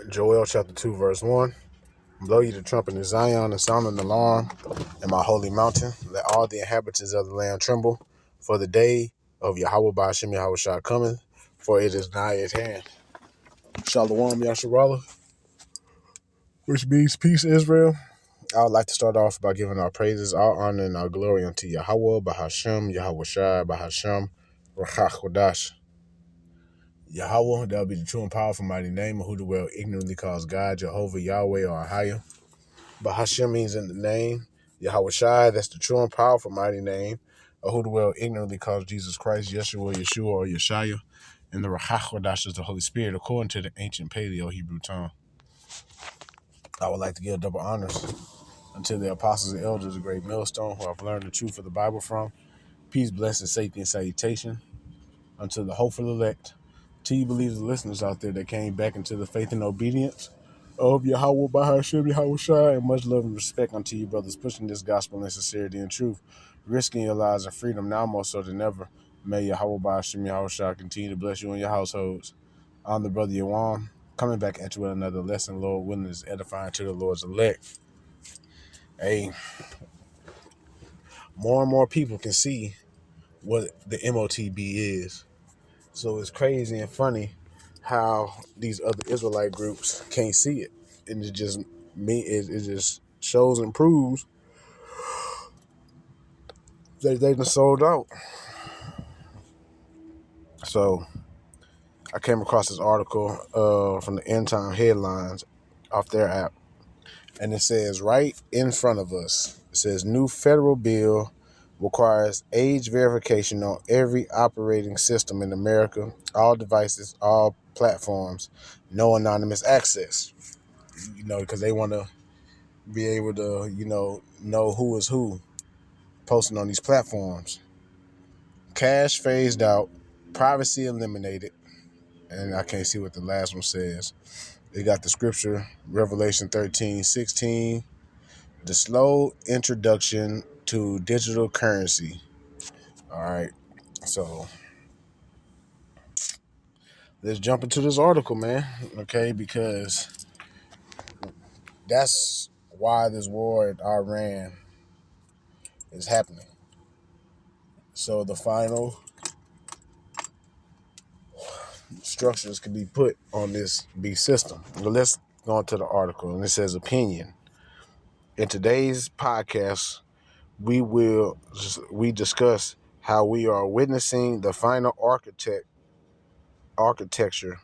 Joel chapter 2, verse 1. Blow ye the trumpet in Zion and sound an alarm in my holy mountain. Let all the inhabitants of the land tremble, for the day of Yahweh Ba'ashem Yahweh Shah cometh, for it is nigh at hand. Shalom Yasharallah, which means peace, Israel. I would like to start off by giving our praises, our honor, and our glory unto Yahweh Ba'ashem Yahweh Shah Ba'ashem Rachach Kodash. Yahweh, that will be the true and powerful mighty name of who the world ignorantly calls God, Jehovah, Yahweh, or Ahayah. Bahashem means in the name. Yahweh Shai, that's the true and powerful mighty name of who the world ignorantly calls Jesus Christ, Yeshua, Yeshua, or Yeshaya. And the Rachach Kodash is the Holy Spirit, according to the ancient Paleo Hebrew tongue. I would like to give double honors unto the apostles and elders of Great Millstone, who I've learned the truth of the Bible from. Peace, blessing, safety, and salutation unto the hopeful elect, to you believers and listeners out there that came back into the faith and obedience of Yahweh Bahashim Yahweh Shai, and much love and respect unto you brothers pushing this gospel in sincerity and truth, risking your lives and freedom now more so than ever. May Yahweh Bahashim Yahweh Shai continue to bless you and your households. I'm the brother Yawam, coming back at you with another lesson, Lord willing, is edifying to the Lord's elect. Hey, more and more people can see what the MOTB is. So it's crazy and funny how these other Israelite groups can't see it. And it just shows and proves that they've been sold out. So I came across this article from the End Time Headlines off their app. And it says right in front of us, it says new federal bill requires age verification on every operating system in America, all devices, all platforms, no anonymous access. Because they want to be able to, know who is who posting on these platforms. Cash phased out, privacy eliminated, and I can't see what the last one says. They got the scripture, Revelation 13:16, the slow introduction to digital currency. All right, so let's jump into this article, man, okay, because that's why this war in Iran is happening. So the final structures can be put on this beast system. But let's go on to the article, and it says opinion. In today's podcast, we discuss how we are witnessing the final architecture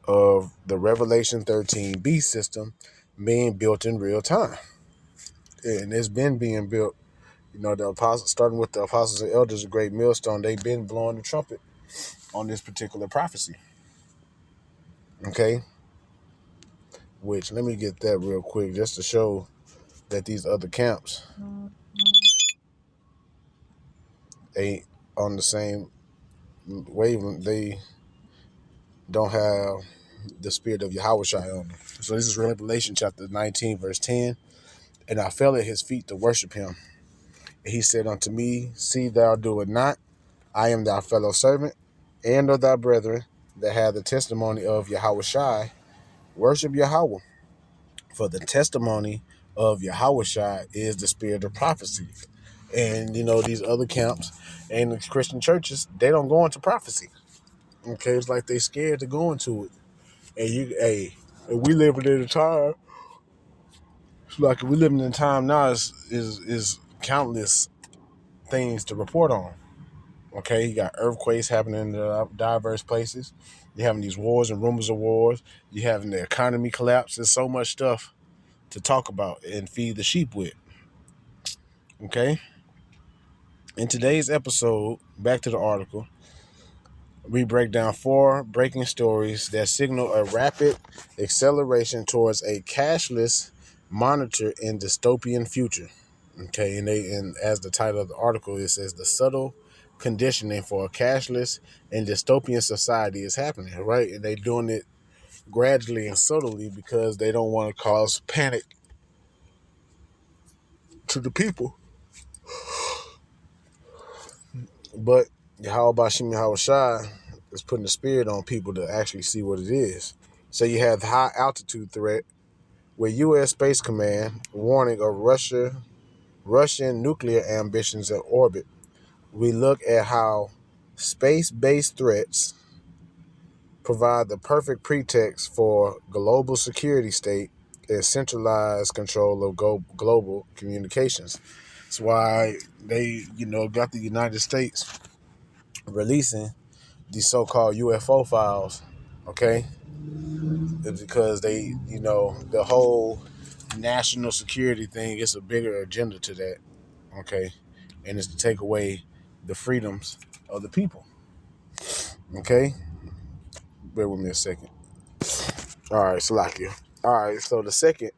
of the Revelation 13 beast system being built in real time. And it's been being built. The apostles, starting with the apostles and elders of Great Millstone, they've been blowing the trumpet on this particular prophecy. Okay? Which, let me get that real quick just to show that these other camps ain't on the same wavelength. They don't have the spirit of Yahweh Shai on them. So this is Revelation chapter 19, verse 10. And I fell at his feet to worship him. And he said unto me, see thou do it not. I am thy fellow servant and of thy brethren that have the testimony of Yahweh Shai. Worship Yahweh. For the testimony of Yahweh Shai is the spirit of prophecy. And, these other camps and the Christian churches, they don't go into prophecy. Okay, it's like they scared to go into it. And we living in a time, it's like we living in a time now is countless things to report on. Okay, you got earthquakes happening in diverse places. You're having these wars and rumors of wars. You're having the economy collapse. There's so much stuff to talk about and feed the sheep with. Okay? In today's episode, back to the article, we break down 4 breaking stories that signal a rapid acceleration towards a cashless, monitored, and dystopian future. Okay, and as the title of the article, it says the subtle conditioning for a cashless and dystopian society is happening, right? And they're doing it gradually and subtly because they don't want to cause panic to the people. But Yahweh Bashim Yahweh Shai is putting the spirit on people to actually see what it is. So you have the high altitude threat, with U.S. Space Command warning of Russian nuclear ambitions in orbit. We look at how space-based threats provide the perfect pretext for global security state and centralized control of global communications. That's why they, got the United States releasing these so-called UFO files. Okay, it's because they, the whole national security thing is a bigger agenda to that. Okay, and it's to take away the freedoms of the people. Okay, bear with me a second. All right, Salakia. All right, so the second,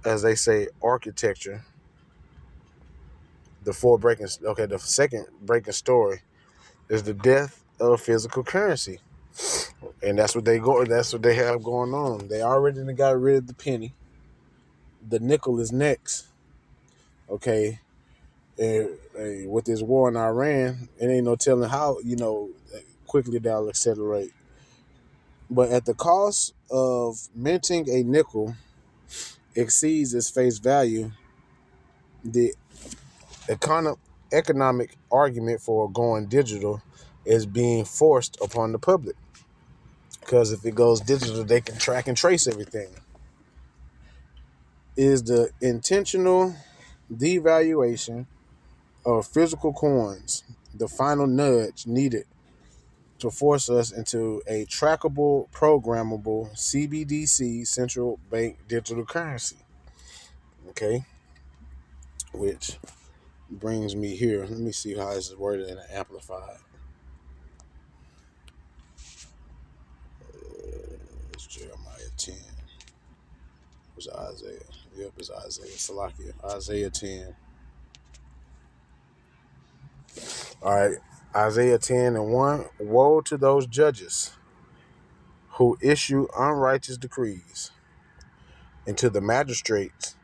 as they say, architecture. The second breaking story is the death of physical currency, and that's what they go. That's what they have going on. They already got rid of the penny. The nickel is next. Okay, and with this war in Iran, it ain't no telling how quickly that'll accelerate. But at the cost of minting a nickel exceeds its face value, the economic argument for going digital is being forced upon the public. Because if it goes digital, they can track and trace everything. Is the intentional devaluation of physical coins the final nudge needed to force us into a trackable, programmable CBDC central bank digital currency? Okay, which brings me here. Let me see how this is worded and amplified. It's Jeremiah 10. It was Isaiah. Yep, it's Isaiah. Salakia. Isaiah 10. All right. Isaiah 10 and 1. Woe to those judges who issue unrighteous decrees, and to the magistrates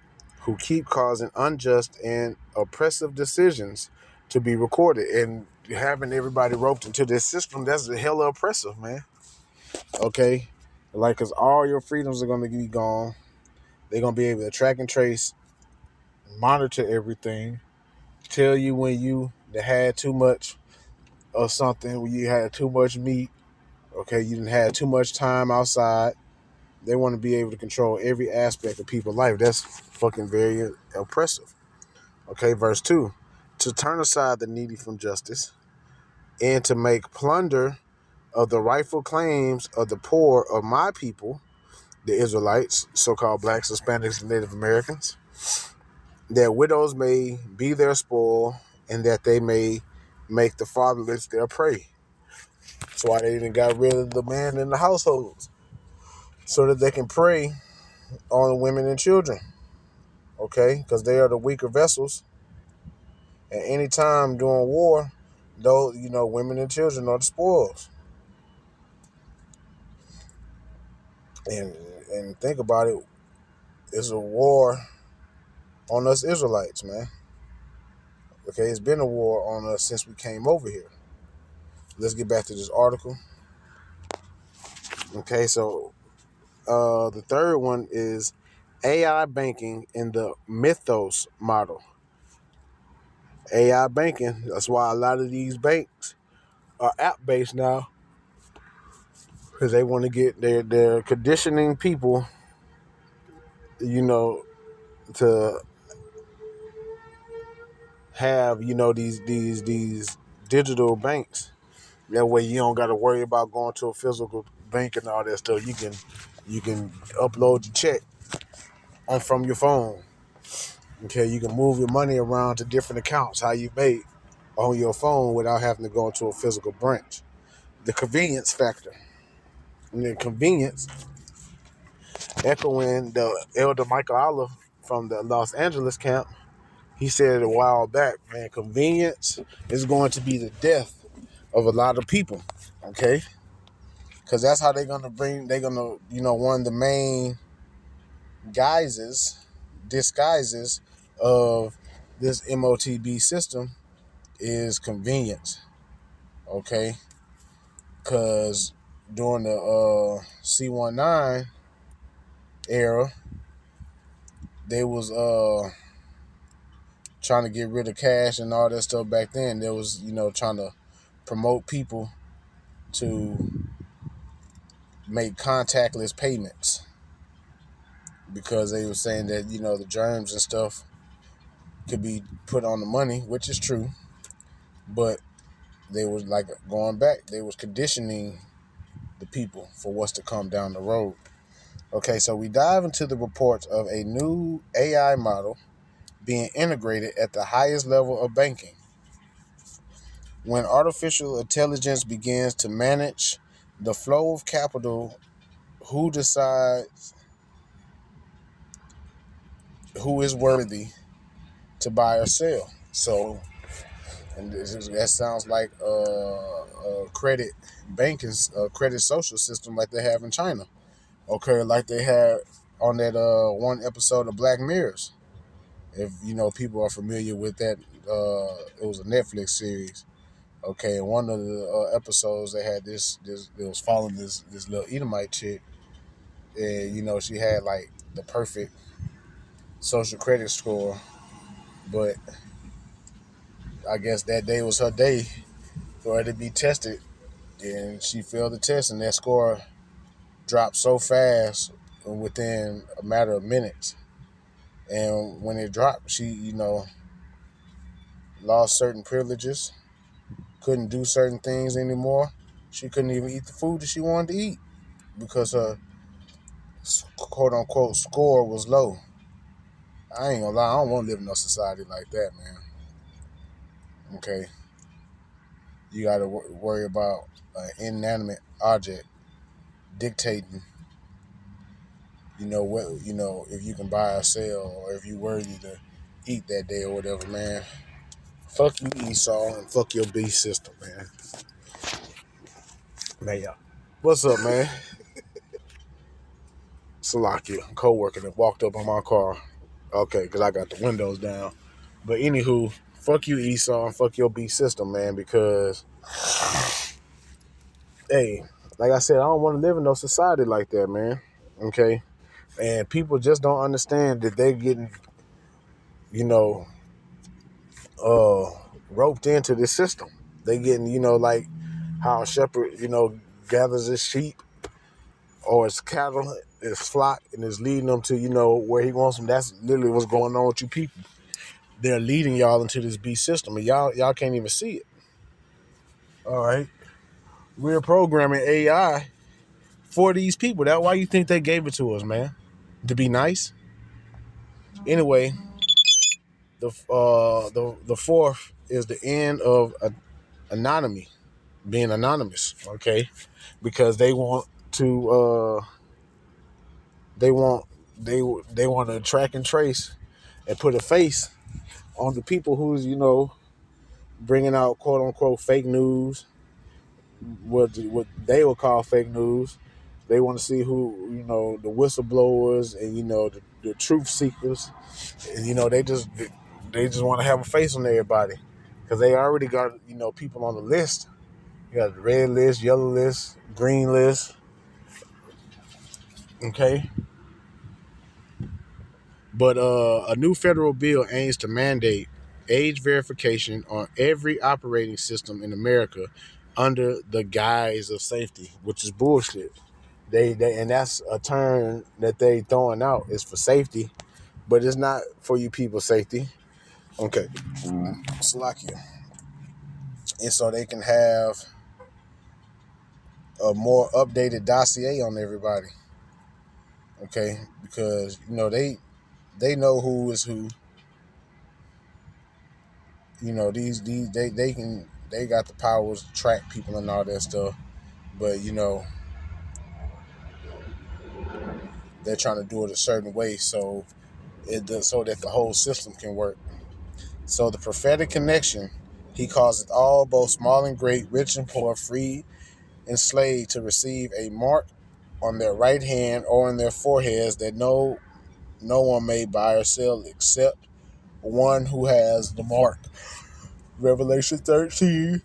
who keep causing unjust and oppressive decisions to be recorded. And having everybody roped into this system, that's hella oppressive, man. Okay? Like, because all your freedoms are going to be gone. They're going to be able to track and trace, monitor everything, tell you when you had too much of something, when you had too much meat, okay, you didn't have too much time outside. They want to be able to control every aspect of people's life. That's fucking very oppressive. Okay, verse 2. To turn aside the needy from justice and to make plunder of the rightful claims of the poor of my people, the Israelites, so-called blacks, Hispanics, and Native Americans, that widows may be their spoil and that they may make the fatherless their prey. That's why they even got rid of the man in the households, so that they can prey on the women and children. Okay, because they are the weaker vessels. And any time during war, though, women and children are the spoils. And think about it, it's a war on us Israelites, man. Okay, it's been a war on us since we came over here. Let's get back to this article. Okay, so the third one is AI banking in the Mythos model. AI banking, that's why a lot of these banks are app-based now, because they want to get they're conditioning people, to have, these digital banks. That way you don't got to worry about going to a physical bank and all that stuff. You can upload your check on from your phone. Okay, you can move your money around to different accounts how you made on your phone without having to go into a physical branch. The convenience factor. And the convenience, echoing the elder Michael Olive from the Los Angeles camp, he said a while back, man, convenience is going to be the death of a lot of people. Okay? Because that's how one of the main disguises of this MOTB system is convenience. Okay? because during the C19 era, they was trying to get rid of cash and all that stuff back then. There was, trying to promote people to make contactless payments because they were saying that, the germs and stuff could be put on the money, which is true. But they was like going back, they was conditioning the people for what's to come down the road. Okay, so we dive into the reports of a new AI model being integrated at the highest level of banking. When artificial intelligence begins to manage the flow of capital, who decides who is worthy to buy or sell? So, and that sounds like a credit banking, credit social system like they have in China. Okay, like they had on that one episode of Black Mirrors. If people are familiar with that, it was a Netflix series. Okay, in one of the episodes, they had this. It was following this little Edomite chick, and she had like the perfect social credit score, but I guess that day was her day for her to be tested, and she failed the test, and that score dropped so fast within a matter of minutes. And when it dropped, she lost certain privileges, couldn't do certain things anymore. She couldn't even eat the food that she wanted to eat because her quote unquote score was low. I ain't gonna lie, I don't want to live in no society like that, man. Okay, you got to worry about an inanimate object dictating, what if you can buy or sell or if you worthy to eat that day or whatever, man. Fuck you, Esau, and fuck your beast system, man. Man, yeah. What's up, man? Salakia, co-worker that walked up on my car. Okay, because I got the windows down. But anywho, fuck you, Esau, and fuck your beast system, man, because, hey, like I said, I don't want to live in no society like that, man. Okay? And people just don't understand that they're getting, you know, roped into this system. They getting, like how a shepherd, gathers his sheep or his cattle, his flock, and is leading them to, where he wants them. That's literally what's going on with you people. They're leading y'all into this beast system, and y'all can't even see it. All right, we're programming AI for these people. That's why you think they gave it to us, man, to be nice. Anyway, the fourth is the end of anonymity, being anonymous. Okay, because they want to they want they want to track and trace and put a face on the people who's bringing out quote unquote fake news, what they would call fake news. They want to see who the whistleblowers and the truth seekers, and they just want to have a face on everybody because they already got people on the list. You got the red list, yellow list, green list. Okay. But a new federal bill aims to mandate age verification on every operating system in America under the guise of safety, which is bullshit. They and that's a term that they throwing out is for safety, but it's not for you people's safety. Okay, Slovakia, and so they can have a more updated dossier on everybody. Okay, because they know who is who. They got the powers to track people and all that stuff, but they're trying to do it a certain way so that the whole system can work. So the prophetic connection, he calls it all, both small and great, rich and poor, free and slave, to receive a mark on their right hand or on their foreheads that no one may buy or sell except one who has the mark. Revelation 13,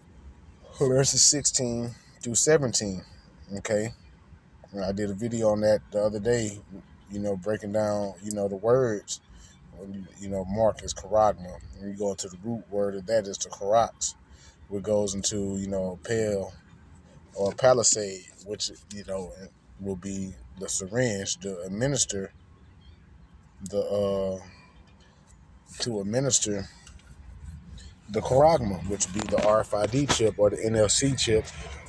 verses 16 through 17. Okay, and I did a video on that the other day. Breaking down the words. When mark is karagma. When you go into the root word of that is to karax, which goes into pale or palisade, which will be the syringe to administer the the charagma, which would be the RFID chip or the NFC chip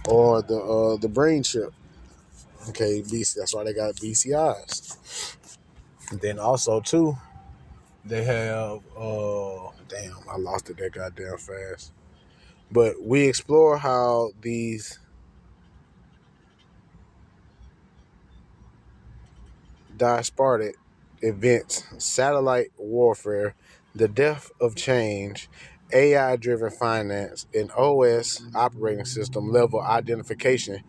or the brain chip. Okay, that's why they got BCIs. And then also too, they have damn, I lost it that goddamn fast. But we explore how these dystopian events, satellite warfare, the death of change, AI driven finance, and OS operating system level identification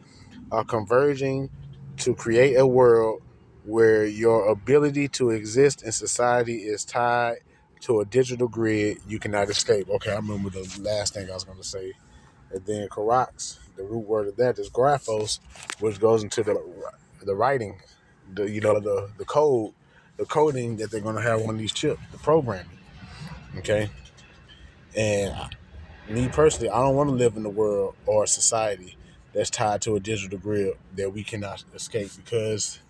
are converging to create a world where your ability to exist in society is tied to a digital grid you cannot escape. Okay, I remember the last thing I was going to say. And then Karax, the root word of that is graphos, which goes into the writing, the code, the coding that they're going to have on these chips, the programming. Okay, and me personally, I don't want to live in a world or a society that's tied to a digital grid that we cannot escape, because,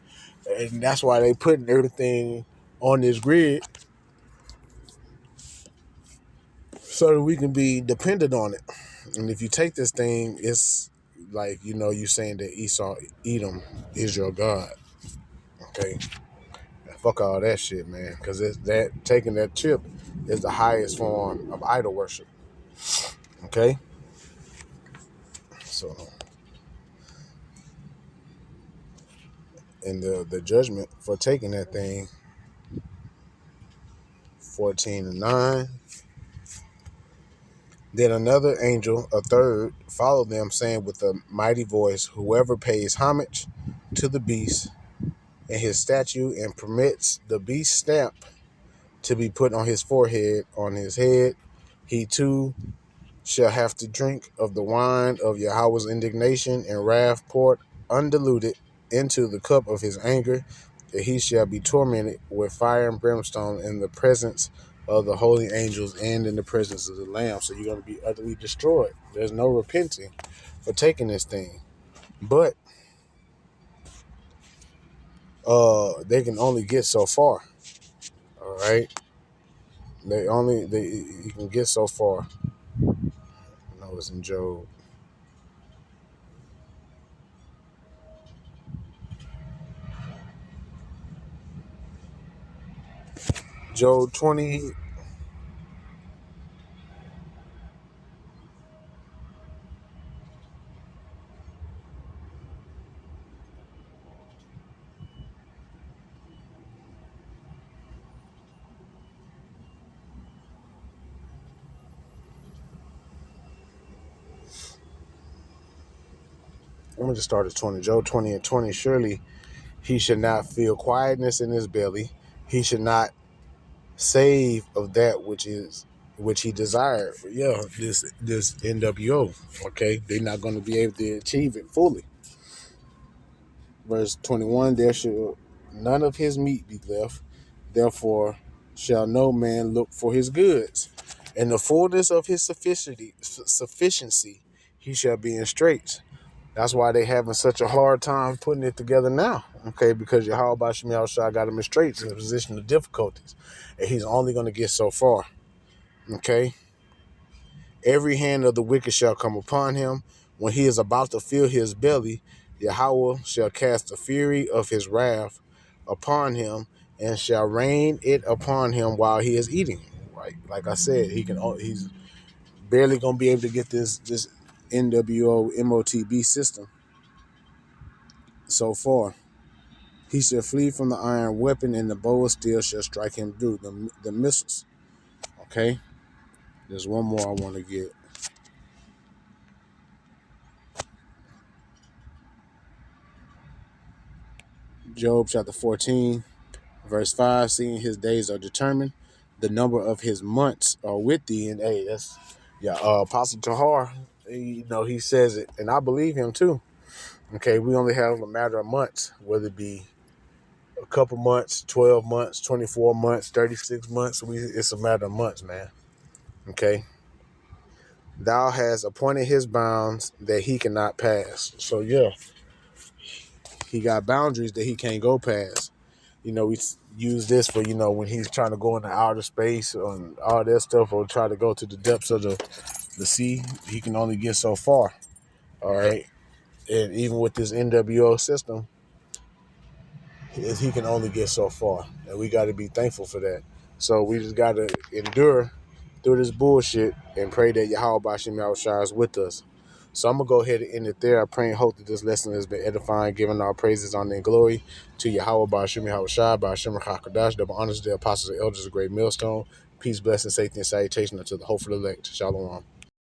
and that's why they putting everything on this grid so that we can be dependent on it. And if you take this thing, it's like you saying that Esau, Edom, is your God. Okay, fuck all that shit, man. Because that taking that chip is the highest form of idol worship. Okay, so and the judgment for taking that thing, 14:9. Then another angel, a third, followed them, saying with a mighty voice, "Whoever pays homage to the beast and his statue, and permits the beast stamp to be put on his forehead, on his head, he too shall have to drink of the wine of Yahweh's indignation and wrath, poured undiluted into the cup of his anger, that he shall be tormented with fire and brimstone in the presence of the holy angels and in the presence of the Lamb." So you're going to be utterly destroyed. There's no repenting for taking this thing. But they can only get so far. All right. You can get so far. I know it's in Job 20. Let me just start at 20. Job 20:20. Surely he should not feel quietness in his belly. He should not save of that which he desired. Yeah, this NWO. Okay, they're not going to be able to achieve it fully. Verse 21. There shall none of his meat be left. Therefore shall no man look for his goods. In the fullness of his sufficiency, he shall be in straits. That's why they having such a hard time putting it together now. Okay, because Yahweh Bashim Yahushua got him in straits, in a position of difficulties. And he's only going to get so far. Okay? Every hand of the wicked shall come upon him. When he is about to fill his belly, Yahweh shall cast the fury of his wrath upon him, and shall rain it upon him while he is eating. Right? Like I said, he's barely going to be able to get this NWO MOTB system so far. He shall flee from the iron weapon, and the bow of steel shall strike him through the missiles. Okay? There's one more I want to get. Job chapter 14, verse 5. Seeing his days are determined, the number of his months are with thee. And hey, that's Apostle Tahar. he says it, and I believe him too. Okay, we only have a matter of months, whether it be a couple months, 12 months, 24 months, 36 months. It's a matter of months, man. Okay. Thou has appointed his bounds that he cannot pass. So yeah, he got boundaries that he can't go past. We use this for, when he's trying to go into outer space and all that stuff, or try to go to the depths of the sea. He can only get so far. All right. And even with this NWO system, he can only get so far. And we got to be thankful for that. So we just got to endure through this bullshit and pray that Yahweh Bashim Yahushua is with us. So I'm going to go ahead and end it there. I pray and hope that this lesson has been edifying, giving our praises, honor, and glory to Yahweh Bashim Yahushua, Bashim Chakadash, double honors to the apostles and elders of Great Millstone. Peace, blessing, safety, and salutation unto the hopeful elect. Shalom.